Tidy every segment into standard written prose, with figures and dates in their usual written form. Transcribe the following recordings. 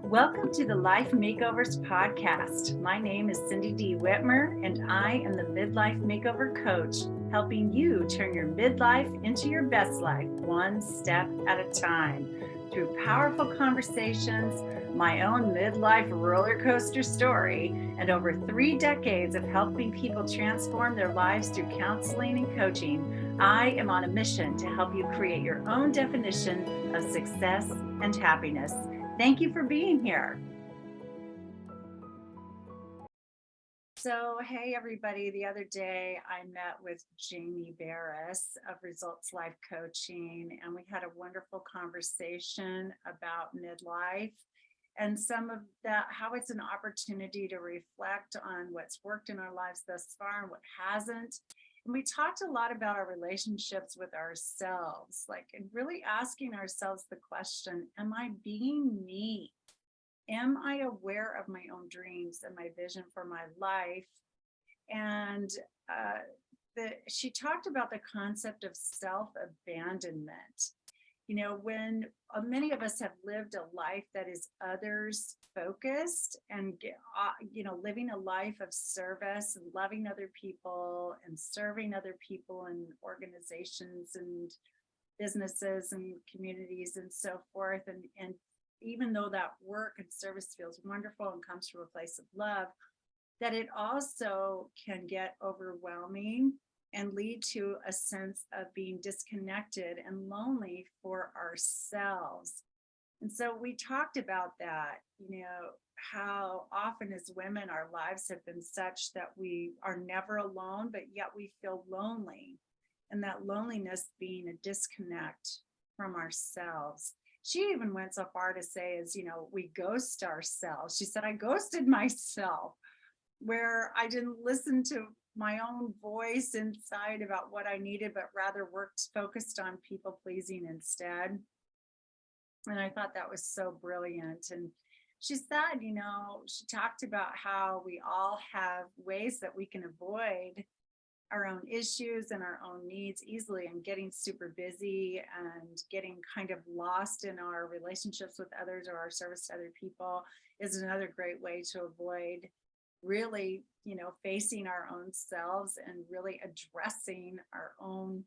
Welcome to the Life Makeovers podcast. My name is Cindy D. Whitmer, and I am the Midlife Makeover Coach, helping you turn your midlife into your best life, one step at a time. Through powerful conversations, my own midlife roller coaster story, and over 3 decades of helping people transform their lives through counseling and coaching, I am on a mission to help you create your own definition of success and happiness. Thank you for being here. So, hey, everybody. The other day I met with Jamie Berris of Results Life Coaching, and we had a wonderful conversation about midlife and some of that, how it's an opportunity to reflect on what's worked in our lives thus far and what hasn't. And we talked a lot about our relationships with ourselves, like, and really asking ourselves the question, am I being me? Am I aware of my own dreams and my vision for my life? And uh, she talked about the concept of self-abandonment. When many of us have lived a life that is others focused and, living a life of service and loving other people and serving other people and organizations and businesses and communities and so forth. And even though that work and service feels wonderful and comes from a place of love, that it also can get overwhelming and lead to a sense of being disconnected and lonely for ourselves. And so we talked about that, how often as women, our lives have been such that we are never alone, but yet we feel lonely. And that loneliness being a disconnect from ourselves. She even went so far to say, we ghost ourselves. She said, I ghosted myself, where I didn't listen to my own voice inside about what I needed, but rather focused on people pleasing instead. And I thought that was so brilliant. And she said, she talked about how we all have ways that we can avoid our own issues and our own needs easily, and getting super busy and getting kind of lost in our relationships with others or our service to other people is another great way to avoid really, facing our own selves and really addressing our own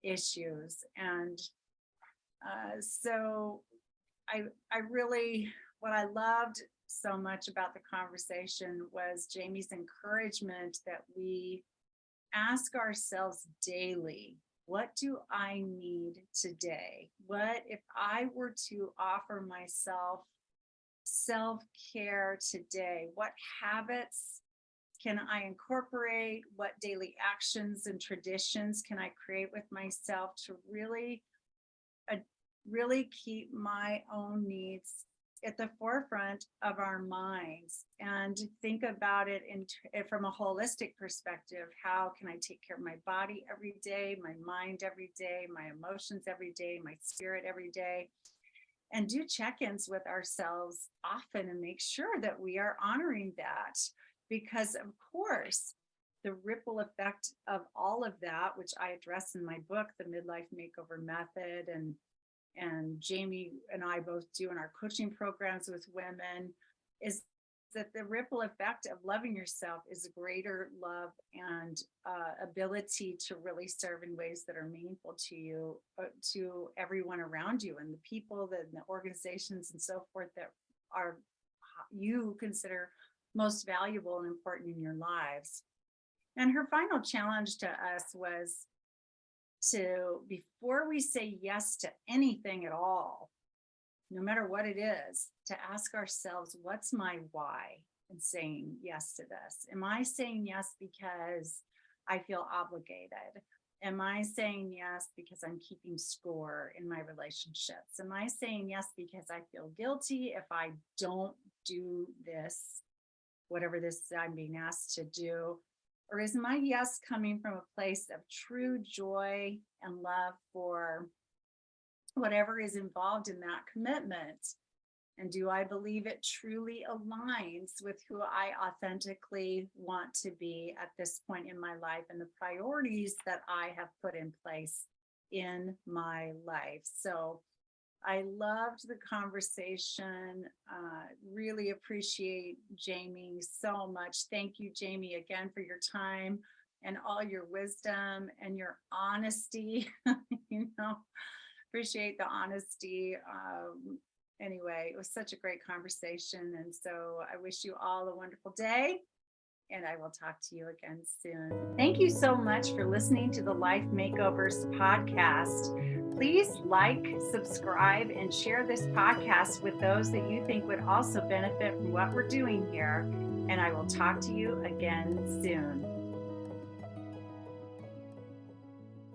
issues. And so I really, what I loved so much about the conversation was Jamie's encouragement that we ask ourselves daily, what do I need today? What if I were to offer myself self-care today? What habits can I incorporate? What daily actions and traditions can I create with myself to really keep my own needs at the forefront of our minds, and think about it from a holistic perspective? How can I take care of my body every day, my mind every day, my emotions every day, my spirit every day, and do check-ins with ourselves often and make sure that we are honoring that? Because of course, the ripple effect of all of that, which I address in my book, The Midlife Makeover Method, and Jamie and I both do in our coaching programs with women, is that the ripple effect of loving yourself is a greater love and ability to really serve in ways that are meaningful to you, to everyone around you, and the people, the organizations and so forth that are you consider most valuable and important in your lives. And her final challenge to us was to, before we say yes to anything at all, no matter what it is, to ask ourselves, what's my why in saying yes to this? Am I saying yes because I feel obligated? Am I saying yes because I'm keeping score in my relationships? Am I saying yes because I feel guilty if I don't do this, whatever this I'm being asked to do? Or is my yes coming from a place of true joy and love for whatever is involved in that commitment? And do I believe it truly aligns with who I authentically want to be at this point in my life and the priorities that I have put in place in my life? So I loved the conversation. Really appreciate Jamie so much. Thank you, Jamie, again for your time and all your wisdom and your honesty. you know, appreciate the honesty. Anyway, it was such a great conversation. And so I wish you all a wonderful day. And I will talk to you again soon. Thank you so much for listening to the Life Makeovers podcast. Please like, subscribe, and share this podcast with those that you think would also benefit from what we're doing here. And I will talk to you again soon.